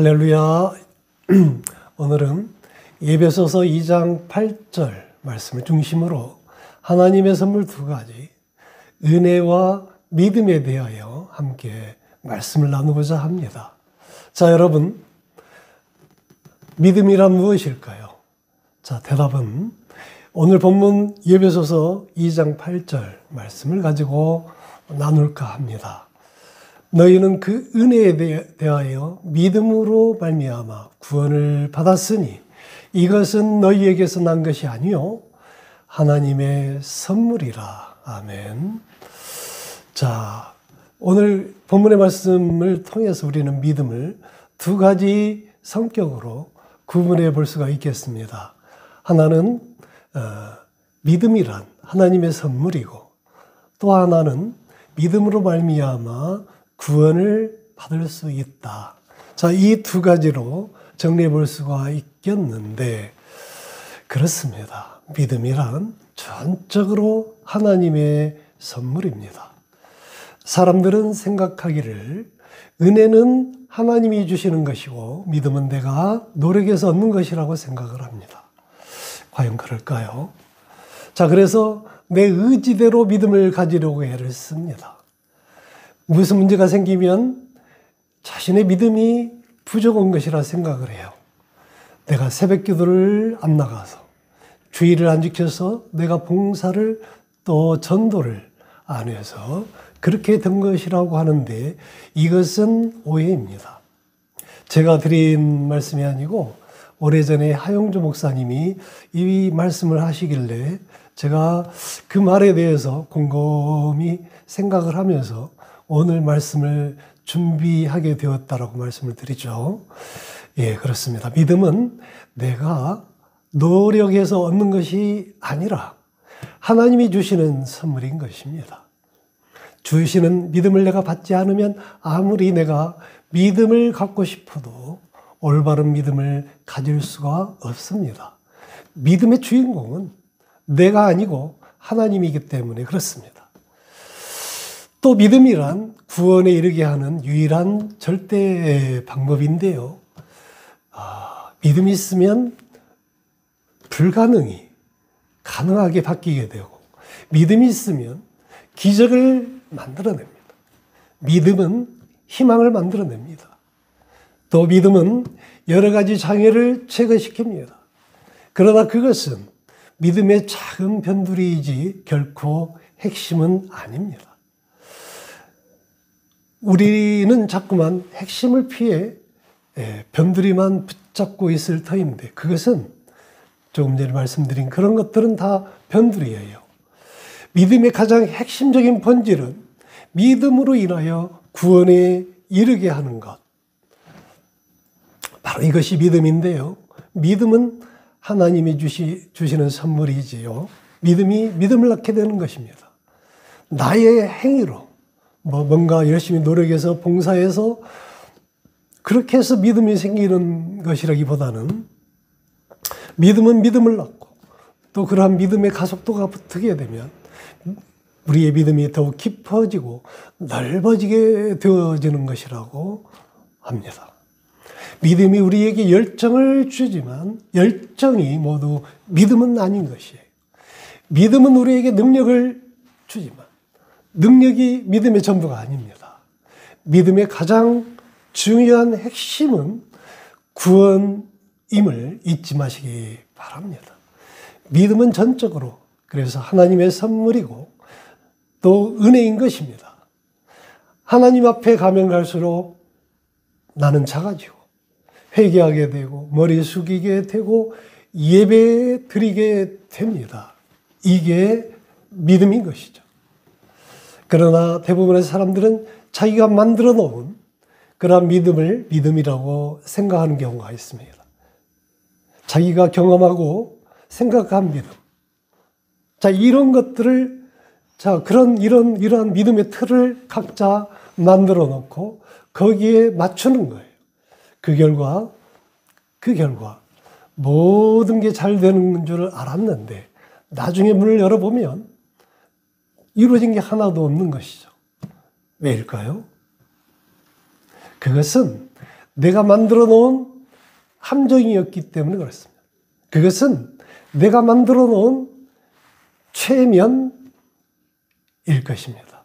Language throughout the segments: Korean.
할렐루야. 오늘은 에베소서 2장 8절 말씀을 중심으로 하나님의 선물 두 가지, 은혜와 믿음에 대하여 함께 말씀을 나누고자 합니다. 자, 여러분, 믿음이란 무엇일까요? 자, 대답은 오늘 본문 에베소서 2장 8절 말씀을 가지고 나눌까 합니다. 너희는 그 은혜에 대하여 믿음으로 말미암아 구원을 받았으니 이것은 너희에게서 난 것이 아니요 하나님의 선물이라. 아멘. 자, 오늘 본문의 말씀을 통해서 우리는 믿음을 두 가지 성격으로 구분해 볼 수가 있겠습니다. 하나는 믿음이란 하나님의 선물이고, 또 하나는 믿음으로 말미암아 구원을 받을 수 있다. 자, 이 두 가지로 정리해 볼 수가 있겠는데, 그렇습니다. 믿음이란 전적으로 하나님의 선물입니다. 사람들은 생각하기를 은혜는 하나님이 주시는 것이고 믿음은 내가 노력해서 얻는 것이라고 생각을 합니다. 과연 그럴까요? 자, 그래서 내 의지대로 믿음을 가지려고 애를 씁니다. 무슨 문제가 생기면 자신의 믿음이 부족한 것이라 생각을 해요. 내가 새벽 기도를 안 나가서, 주의를 안 지켜서, 내가 봉사를 또 전도를 안 해서 그렇게 된 것이라고 하는데, 이것은 오해입니다. 제가 드린 말씀이 아니고 오래전에 하용조 목사님이 이 말씀을 하시길래 제가 그 말에 대해서 곰곰이 생각을 하면서 오늘 말씀을 준비하게 되었다라고 말씀을 드리죠. 예, 그렇습니다. 믿음은 내가 노력해서 얻는 것이 아니라 하나님이 주시는 선물인 것입니다. 주시는 믿음을 내가 받지 않으면 아무리 내가 믿음을 갖고 싶어도 올바른 믿음을 가질 수가 없습니다. 믿음의 주인공은 내가 아니고 하나님이기 때문에 그렇습니다. 또 믿음이란 구원에 이르게 하는 유일한 절대 방법인데요. 믿음이 있으면 불가능이 가능하게 바뀌게 되고, 믿음이 있으면 기적을 만들어냅니다. 믿음은 희망을 만들어냅니다. 또 믿음은 여러 가지 장애를 제거시킵니다. 그러나 그것은 믿음의 작은 변두리이지 결코 핵심은 아닙니다. 우리는 자꾸만 핵심을 피해 변두리만 붙잡고 있을 터인데, 그것은 조금 전에 말씀드린 그런 것들은 다 변두리예요. 믿음의 가장 핵심적인 본질은 믿음으로 인하여 구원에 이르게 하는 것. 바로 이것이 믿음인데요. 믿음은 하나님이 주시는 선물이지요. 믿음이 믿음을 낳게 되는 것입니다. 나의 행위로 뭔가 열심히 노력해서 봉사해서 그렇게 해서 믿음이 생기는 것이라기보다는, 믿음은 믿음을 낳고 또 그러한 믿음의 가속도가 붙게 되면 우리의 믿음이 더욱 깊어지고 넓어지게 되어지는 것이라고 합니다. 믿음이 우리에게 열정을 주지만 열정이 모두 믿음은 아닌 것이에요. 믿음은 우리에게 능력을 주지만 능력이 믿음의 전부가 아닙니다. 믿음의 가장 중요한 핵심은 구원임을 잊지 마시기 바랍니다. 믿음은 전적으로 그래서 하나님의 선물이고 또 은혜인 것입니다. 하나님 앞에 가면 갈수록 나는 작아지고 회개하게 되고 머리 숙이게 되고 예배 드리게 됩니다. 이게 믿음인 것이죠. 그러나 대부분의 사람들은 자기가 만들어 놓은 그런 믿음을 믿음이라고 생각하는 경우가 있습니다. 자기가 경험하고 생각한 믿음. 자, 이런 것들을, 자, 이러한 믿음의 틀을 각자 만들어 놓고 거기에 맞추는 거예요. 그 결과 모든 게 잘 되는 줄 알았는데 나중에 문을 열어보면 이루어진 게 하나도 없는 것이죠. 왜일까요? 그것은 내가 만들어 놓은 함정이었기 때문에 그렇습니다. 그것은 내가 만들어 놓은 최면일 것입니다.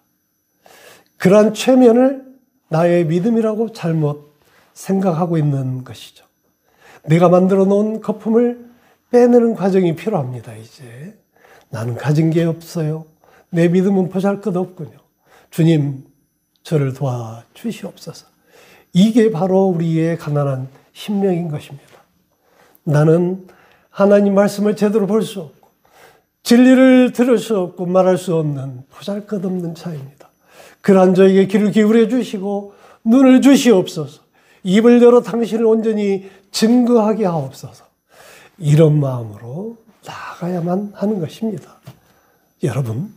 그러한 최면을 나의 믿음이라고 잘못 생각하고 있는 것이죠. 내가 만들어 놓은 거품을 빼내는 과정이 필요합니다. 이제 나는 가진 게 없어요. 내 믿음은 보잘것없군요. 주님, 저를 도와주시옵소서. 이게 바로 우리의 가난한 심령인 것입니다. 나는 하나님 말씀을 제대로 볼 수 없고 진리를 들을 수 없고 말할 수 없는 보잘것없는 자입니다. 그러한 저에게 귀를 기울여 주시고 눈을 주시옵소서. 입을 열어 당신을 온전히 증거하게 하옵소서. 이런 마음으로 나아가야만 하는 것입니다. 여러분,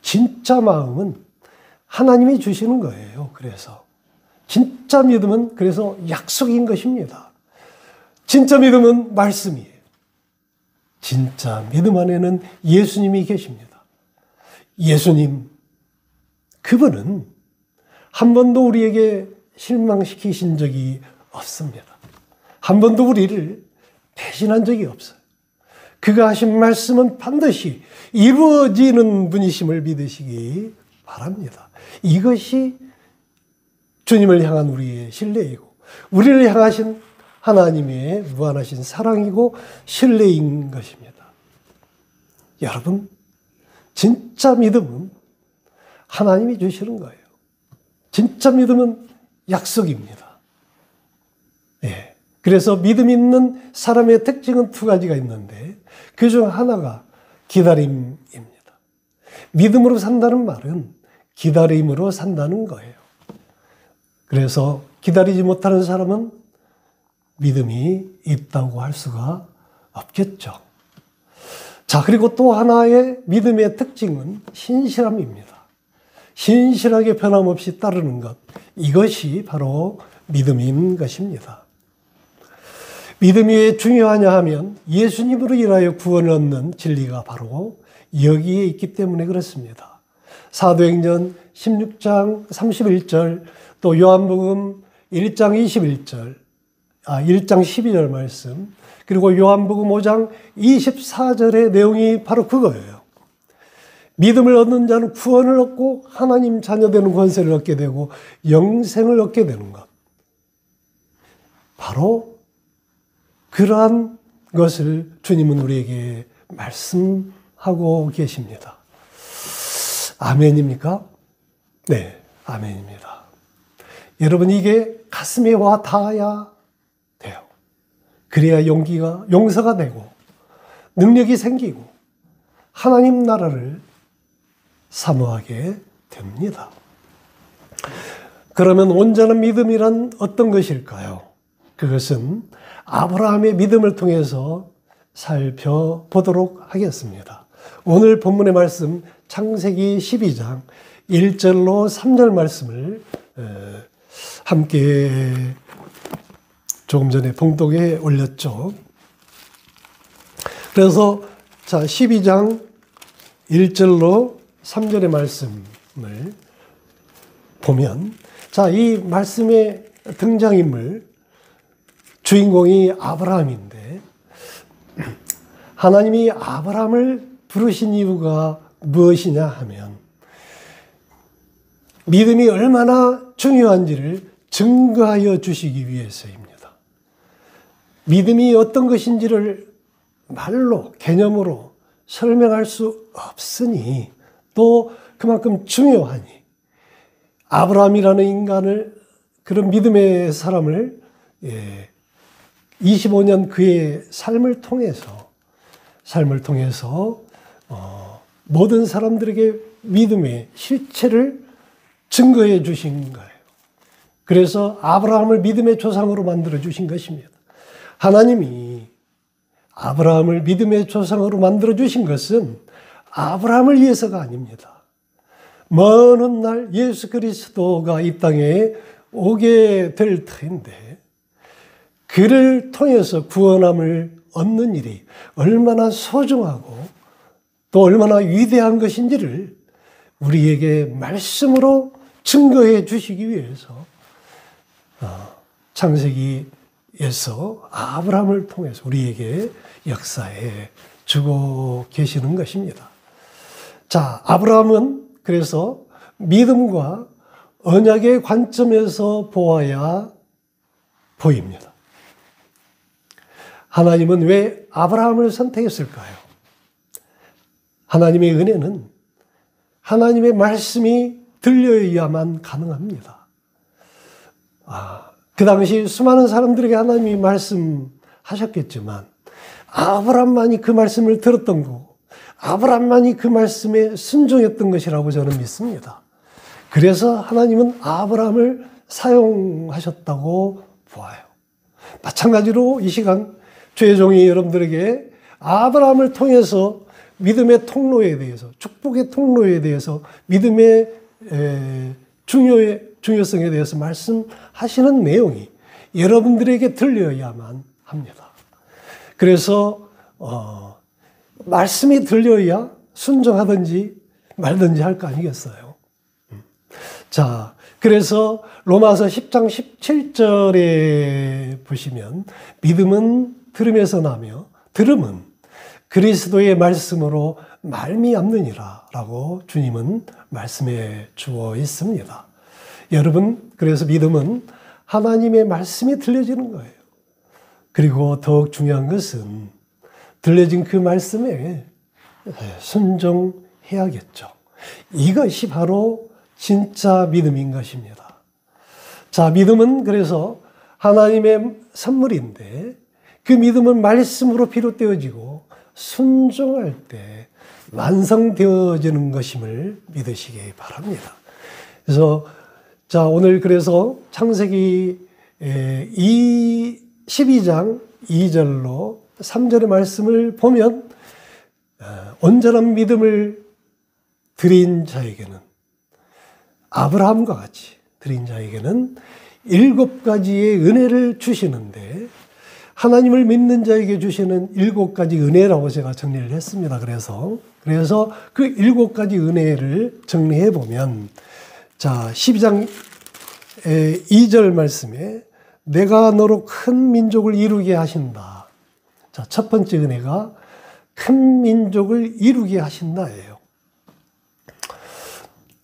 진짜 마음은 하나님이 주시는 거예요. 그래서 진짜 믿음은 그래서 약속인 것입니다. 진짜 믿음은 말씀이에요. 진짜 믿음 안에는 예수님이 계십니다. 예수님, 그분은 한 번도 우리에게 실망시키신 적이 없습니다. 한 번도 우리를 배신한 적이 없어요. 그가 하신 말씀은 반드시 이루어지는 분이심을 믿으시기 바랍니다. 이것이 주님을 향한 우리의 신뢰이고 우리를 향하신 하나님의 무한하신 사랑이고 신뢰인 것입니다. 여러분, 진짜 믿음은 하나님이 주시는 거예요. 진짜 믿음은 약속입니다. 예. 그래서 믿음 있는 사람의 특징은 두 가지가 있는데 그중 하나가 기다림입니다. 믿음으로 산다는 말은 기다림으로 산다는 거예요. 그래서 기다리지 못하는 사람은 믿음이 있다고 할 수가 없겠죠. 자, 그리고 또 하나의 믿음의 특징은 신실함입니다. 신실하게 변함없이 따르는 것, 이것이 바로 믿음인 것입니다. 믿음이 왜 중요하냐 하면 예수님으로 인하여 구원을 얻는 진리가 바로 여기에 있기 때문에 그렇습니다. 사도행전 16장 31절, 또 요한복음 1장 21절, 1장 12절 말씀, 그리고 요한복음 5장 24절의 내용이 바로 그거예요. 믿음을 얻는 자는 구원을 얻고 하나님 자녀되는 권세를 얻게 되고 영생을 얻게 되는 것. 바로 그러한 것을 주님은 우리에게 말씀하고 계십니다. 아멘입니까? 네, 아멘입니다. 여러분, 이게 가슴에 와 닿아야 돼요. 그래야 용서가 되고 능력이 생기고 하나님 나라를 사모하게 됩니다. 그러면 온전한 믿음이란 어떤 것일까요? 그것은 아브라함의 믿음을 통해서 살펴보도록 하겠습니다. 오늘 본문의 말씀 창세기 12장 1절로 3절 말씀을 함께 조금 전에 봉독에 올렸죠. 그래서 자, 12장 1절로 3절의 말씀을 보면, 자, 이 말씀의 등장인물 주인공이 아브라함인데 하나님이 아브라함을 부르신 이유가 무엇이냐 하면 믿음이 얼마나 중요한지를 증거하여 주시기 위해서입니다. 믿음이 어떤 것인지를 말로, 개념으로 설명할 수 없으니 또 그만큼 중요하니 아브라함이라는 인간을, 그런 믿음의 사람을 25년 그의 삶을 통해서 모든 사람들에게 믿음의 실체를 증거해 주신 거예요. 그래서 아브라함을 믿음의 조상으로 만들어 주신 것입니다. 하나님이 아브라함을 믿음의 조상으로 만들어 주신 것은 아브라함을 위해서가 아닙니다. 먼 훗날 예수 그리스도가 이 땅에 오게 될 터인데 그를 통해서 구원함을 얻는 일이 얼마나 소중하고 또 얼마나 위대한 것인지를 우리에게 말씀으로 증거해 주시기 위해서 창세기에서 아브라함을 통해서 우리에게 역사해 주고 계시는 것입니다. 자, 아브라함은 그래서 믿음과 언약의 관점에서 보아야 보입니다. 하나님은 왜 아브라함을 선택했을까요? 하나님의 은혜는 하나님의 말씀이 들려야만 가능합니다. 그 당시 수많은 사람들에게 하나님이 말씀하셨겠지만 아브라함만이 그 말씀을 들었던 거고 아브라함만이 그 말씀에 순종했던 것이라고 저는 믿습니다. 그래서 하나님은 아브라함을 사용하셨다고 보아요. 마찬가지로 이 시간 주의 종이 여러분들에게 아브라함을 통해서 믿음의 통로에 대해서, 축복의 통로에 대해서, 믿음의 중요성에 대해서 말씀하시는 내용이 여러분들에게 들려야만 합니다. 그래서 말씀이 들려야 순종하든지 말든지 할 거 아니겠어요. 자, 그래서 로마서 10장 17절에 보시면 믿음은 들음에서 나며 들음은 그리스도의 말씀으로 말미암느니라 라고 주님은 말씀해 주어 있습니다. 여러분, 그래서 믿음은 하나님의 말씀이 들려지는 거예요. 그리고 더욱 중요한 것은 들려진 그 말씀에 순종해야겠죠. 이것이 바로 진짜 믿음인 것입니다. 자, 믿음은 그래서 하나님의 선물인데 그 믿음은 말씀으로 비롯되어지고 순종할 때 완성되어지는 것임을 믿으시기 바랍니다. 그래서 자, 오늘 그래서 창세기 12장 2절로 3절의 말씀을 보면 온전한 믿음을 드린 자에게는 아브라함과 같이 드린 자에게는 7가지의 은혜를 주시는데 하나님을 믿는 자에게 주시는 7가지 은혜라고 제가 정리를 했습니다. 그래서 그 7가지 은혜를 정리해 보면 자, 12장 2절 말씀에 내가 너로 큰 민족을 이루게 하신다. 자, 첫 번째 은혜가 큰 민족을 이루게 하신다예요.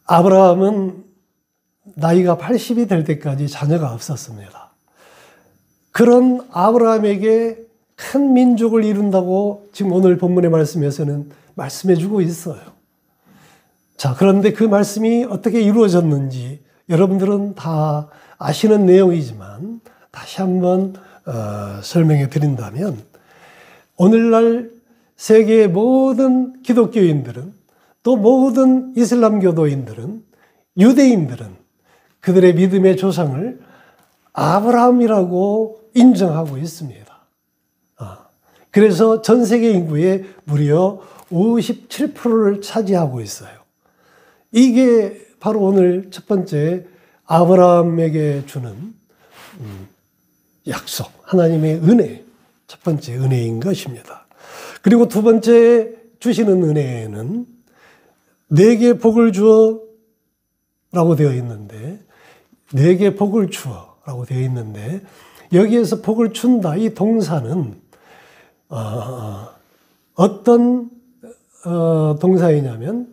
아브라함은 나이가 80이 될 때까지 자녀가 없었습니다. 그런 아브라함에게 큰 민족을 이룬다고 지금 오늘 본문의 말씀에서는 말씀해 주고 있어요. 자, 그런데 그 말씀이 어떻게 이루어졌는지 여러분들은 다 아시는 내용이지만 다시 한번 설명해 드린다면 오늘날 세계의 모든 기독교인들은 또 모든 이슬람교도인들은 유대인들은 그들의 믿음의 조상을 아브라함이라고 인정하고 있습니다. 그래서 전 세계 인구의 무려 57%를 차지하고 있어요. 이게 바로 오늘 첫 번째 아브라함에게 주는 약속, 하나님의 은혜, 첫 번째 은혜인 것입니다. 그리고 두 번째 주시는 은혜는 내게 복을 주어 라고 되어 있는데 내게 복을 주어 라고 되어 있는데 여기에서 복을 준다 이 동사는 어떤 동사이냐면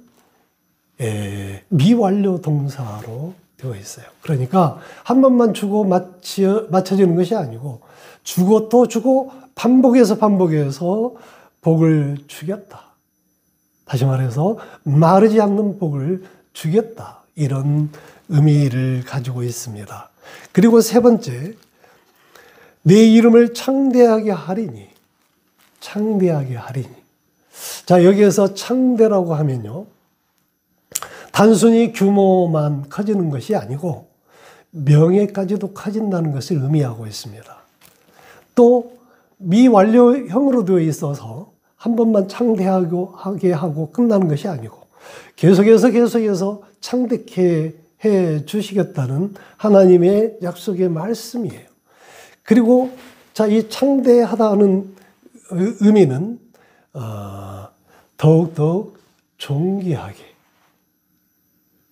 미완료 동사로 되어 있어요. 그러니까 한 번만 주고 맞춰지는 것이 아니고 주고 또 주고 반복해서 복을 주겠다. 다시 말해서 마르지 않는 복을 주겠다. 이런 의미를 가지고 있습니다. 그리고 세 번째, 내 이름을 창대하게 하리니. 창대하게 하리니. 자, 여기에서 창대라고 하면요. 단순히 규모만 커지는 것이 아니고 명예까지도 커진다는 것을 의미하고 있습니다. 또 미완료형으로 되어 있어서 한 번만 창대하게 하고 끝나는 것이 아니고 계속해서 창대케 해 주시겠다는 하나님의 약속의 말씀이에요. 그리고 자, 이 창대하다는 의미는 더욱더욱 존귀하게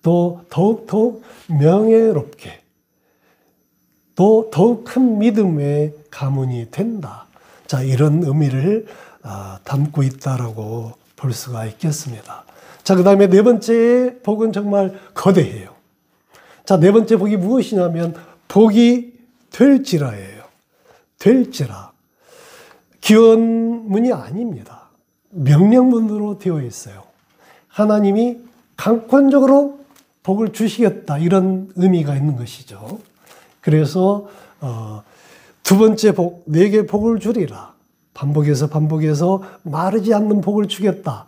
또 더욱더욱 명예롭게 또 더욱 큰 믿음의 가문이 된다. 자, 이런 의미를 담고 있다라고 볼 수가 있겠습니다. 자, 그 다음에 네 번째 복은 정말 거대해요. 자, 네 번째 복이 무엇이냐면 복이 될지라예요. 될지라. 기원문이 아닙니다. 명령문으로 되어 있어요. 하나님이 강권적으로 복을 주시겠다, 이런 의미가 있는 것이죠. 그래서 두 번째 복, 내게 복을 주리라. 반복해서 마르지 않는 복을 주겠다.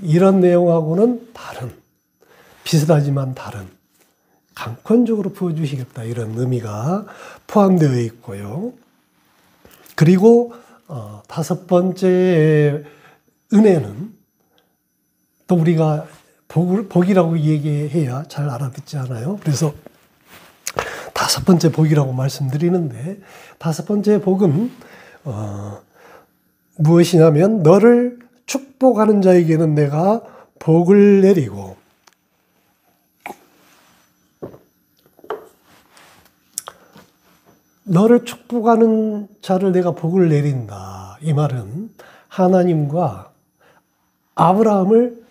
이런 내용하고는 다른, 비슷하지만 다른, 강권적으로 부어주시겠다, 이런 의미가 포함되어 있고요. 그리고 다섯 번째 은혜는 또 우리가 복이라고 얘기해야 잘 알아듣지 않아요. 그래서 다섯 번째 복이라고 말씀드리는데, 다섯 번째 복은 무엇이냐면 너를 축복하는 자에게는 내가 복을 내리고 너를 축복하는 자를 내가 복을 내린다. 이 말은 하나님과 아브라함을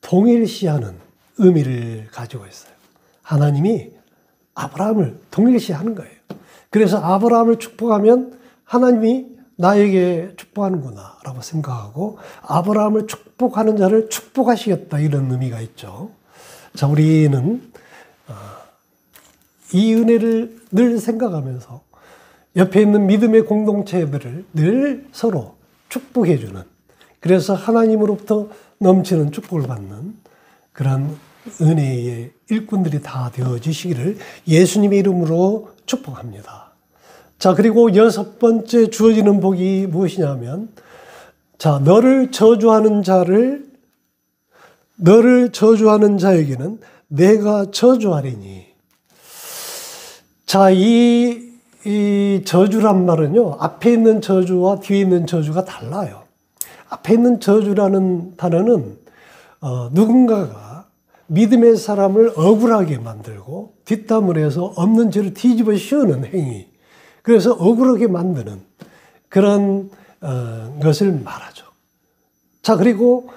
동일시하는 의미를 가지고 있어요. 하나님이 아브라함을 동일시하는 거예요. 그래서 아브라함을 축복하면 하나님이 나에게 축복하는구나 라고 생각하고 아브라함을 축복하는 자를 축복하시겠다, 이런 의미가 있죠. 자, 우리는 이 은혜를 늘 생각하면서 옆에 있는 믿음의 공동체들을 늘 서로 축복해주는, 그래서 하나님으로부터 넘치는 축복을 받는 그런 은혜의 일꾼들이 다 되어지시기를 예수님의 이름으로 축복합니다. 자, 그리고 여섯 번째 주어지는 복이 무엇이냐면, 자, 너를 저주하는 자에게는 내가 저주하리니. 자, 이 저주란 말은요, 앞에 있는 저주와 뒤에 있는 저주가 달라요. 앞에 있는 저주라는 단어는 누군가가 믿음의 사람을 억울하게 만들고 뒷담을 해서 없는 죄를 뒤집어 씌우는 행위, 그래서 억울하게 만드는 그런 것을 말하죠. 자, 그리고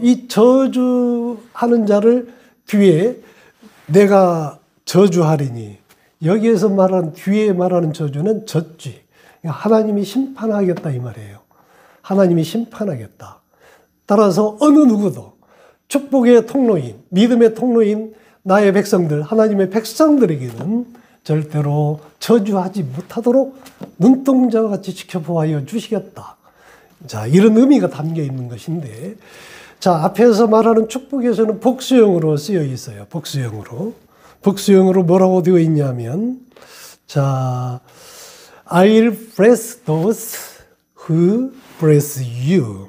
이 저주하는 자를 뒤에 내가 저주하리니, 여기에서 말하는, 뒤에 말하는 저주는 젖지. 하나님이 심판하겠다, 이 말이에요. 하나님이 심판하겠다. 따라서 어느 누구도 축복의 통로인, 믿음의 통로인 나의 백성들, 하나님의 백성들에게는 절대로 저주하지 못하도록 눈동자와 같이 지켜보아 주시겠다. 자, 이런 의미가 담겨 있는 것인데, 자, 앞에서 말하는 축복에서는 복수형으로 쓰여 있어요. 복수형으로. 복수형으로 뭐라고 되어 있냐면, 자, I'll bless those who bless you.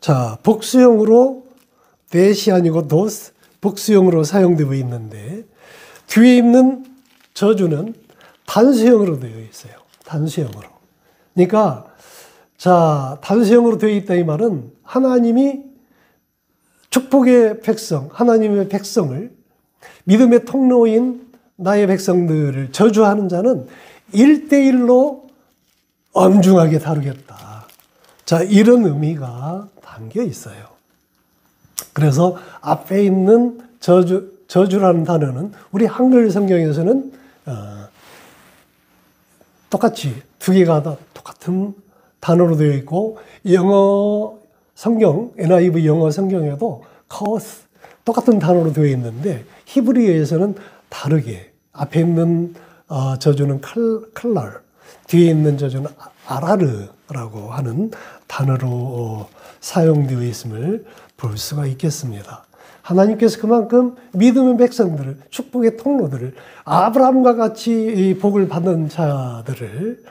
자, 복수형으로 that이 아니고 those, 복수형으로 사용되어 있는데, 뒤에 있는 저주는 단수형으로 되어 있어요. 단수형으로. 그러니까, 자, 단수형으로 되어 있다, 이 말은 하나님이 축복의 백성, 하나님의 백성을, 믿음의 통로인 나의 백성들을 저주하는 자는 1대1로 엄중하게 다루겠다. 자, 이런 의미가 담겨 있어요. 그래서 앞에 있는 저주라는 단어는 우리 한글 성경에서는 똑같이 두 개가 다 똑같은 단어로 되어 있고, 영어 성경, NIV 영어 성경에도 curse, 똑같은 단어로 되어 있는데, 히브리어에서는 다르게, 앞에 있는 저주는 칼날, 뒤에 있는 저주는 아라르라고 하는 단어로 사용되어 있음을 볼 수가 있겠습니다. 하나님께서 그만큼 믿음의 백성들을, 축복의 통로들을, 아브라함과 같이 복을 받는 자들을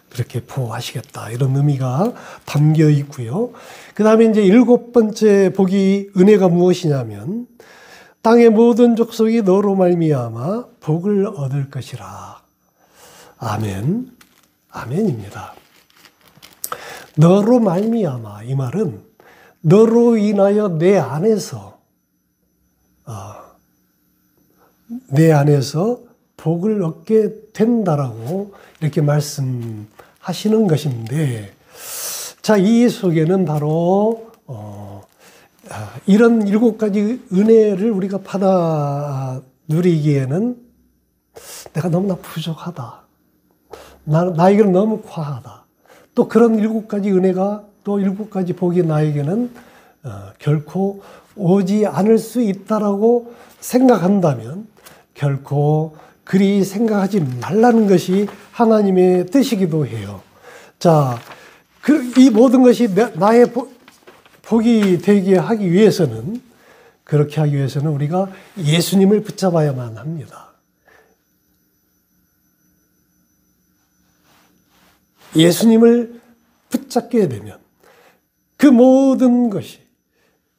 그렇게 보호하시겠다, 이런 의미가 담겨 있고요. 그 다음에 이제 일곱 번째 복이, 은혜가 무엇이냐면, 땅의 모든 족속이 너로 말미암아 복을 얻을 것이라. 아멘. 아멘입니다. 너로 말미암아, 이 말은 너로 인하여 내 안에서 복을 얻게 된다라고 이렇게 말씀하시는 것인데, 자, 이 속에는 바로 이런 7가지 은혜를 우리가 받아 누리기에는 내가 너무나 부족하다. 나에게는 너무 과하다. 또 그런 7가지 은혜가 또 7가지 복이 나에게는 결코 오지 않을 수 있다라고 생각한다면 결코 그리 생각하지 말라는 것이 하나님의 뜻이기도 해요. 자, 이 모든 것이 나의 복이 되게 하기 위해서는, 그렇게 하기 위해서는 우리가 예수님을 붙잡아야만 합니다. 예수님을 붙잡게 되면 그 모든 것이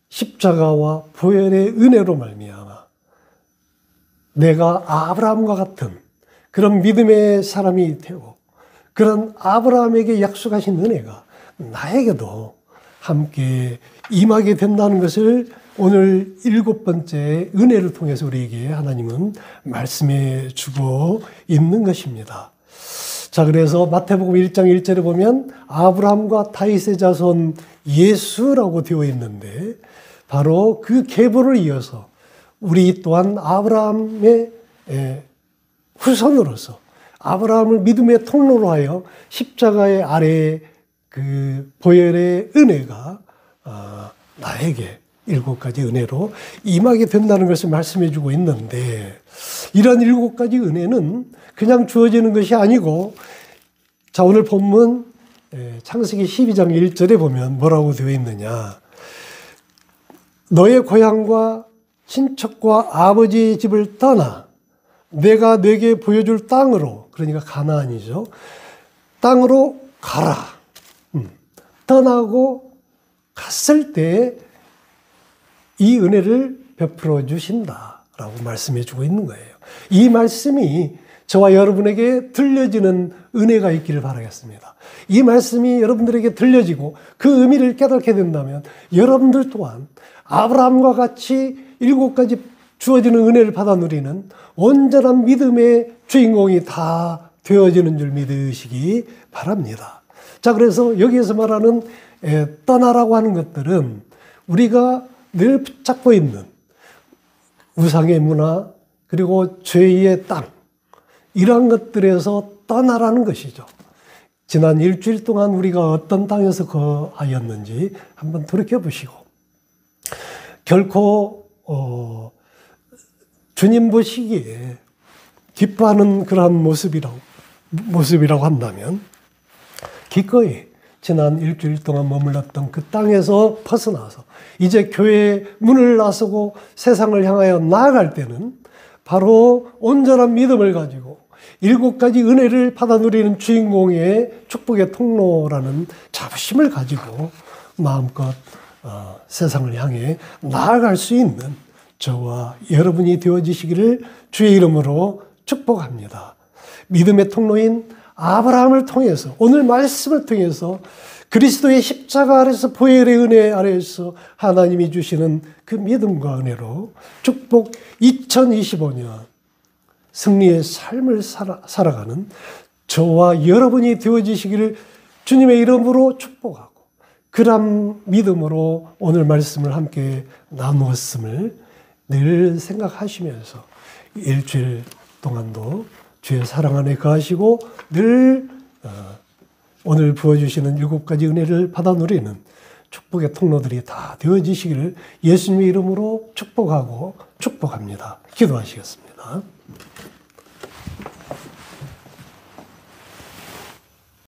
십자가와 보혈의 은혜로 말미암아 내가 아브라함과 같은 그런 믿음의 사람이 되고, 그런 아브라함에게 약속하신 은혜가 나에게도 함께 임하게 된다는 것을 오늘 7번째 은혜를 통해서 우리에게 하나님은 말씀해 주고 있는 것입니다. 자, 그래서 마태복음 1장 1절에 보면 아브라함과 다윗의 자손 예수라고 되어 있는데, 바로 그 계보를 이어서 우리 또한 아브라함의 후손으로서 아브라함을 믿음의 통로로 하여 십자가의 아래에 그 보혈의 은혜가 나에게 7가지 은혜로 임하게 된다는 것을 말씀해 주고 있는데, 이런 7가지 은혜는 그냥 주어지는 것이 아니고, 자, 오늘 본문 창세기 12장 1절에 보면 뭐라고 되어 있느냐. 너의 고향과 친척과 아버지의 집을 떠나 내가 내게 보여줄 땅으로, 그러니까 가나안이죠, 땅으로 가라. 떠나고 갔을 때 이 은혜를 베풀어 주신다라고 말씀해 주고 있는 거예요. 이 말씀이 저와 여러분에게 들려지는 은혜가 있기를 바라겠습니다. 이 말씀이 여러분들에게 들려지고 그 의미를 깨닫게 된다면 여러분들 또한 아브라함과 같이 7가지 주어지는 은혜를 받아 누리는 온전한 믿음의 주인공이 다 되어지는 줄 믿으시기 바랍니다. 자, 그래서 여기에서 말하는 떠나라고 하는 것들은 우리가 늘 붙잡고 있는 우상의 문화, 그리고 죄의 땅, 이러한 것들에서 떠나라는 것이죠. 지난 일주일 동안 우리가 어떤 땅에서 거하였는지 한번 돌이켜보시고, 결코 주님 보시기에 기뻐하는 그러한 모습이라고 한다면 기꺼이 지난 일주일 동안 머물렀던 그 땅에서 벗어나서 이제 교회의 문을 나서고 세상을 향하여 나아갈 때는 바로 온전한 믿음을 가지고 7가지 은혜를 받아 누리는 주인공의 축복의 통로라는 자부심을 가지고 마음껏 세상을 향해 나아갈 수 있는 저와 여러분이 되어지시기를 주의 이름으로 축복합니다. 믿음의 통로인 아브라함을 통해서, 오늘 말씀을 통해서 그리스도의 십자가 아래서 보혈의 은혜 아래에서 하나님이 주시는 그 믿음과 은혜로 축복 2025년 승리의 삶을 살아가는 저와 여러분이 되어지시기를 주님의 이름으로 축복하고, 그런 믿음으로 오늘 말씀을 함께 나누었음을 늘 생각하시면서 일주일 동안도 주의 사랑 안에 거하시고 늘 오늘 부어주시는 7가지 은혜를 받아 누리는 축복의 통로들이 다 되어지시기를 예수님의 이름으로 축복하고 축복합니다. 기도하시겠습니다.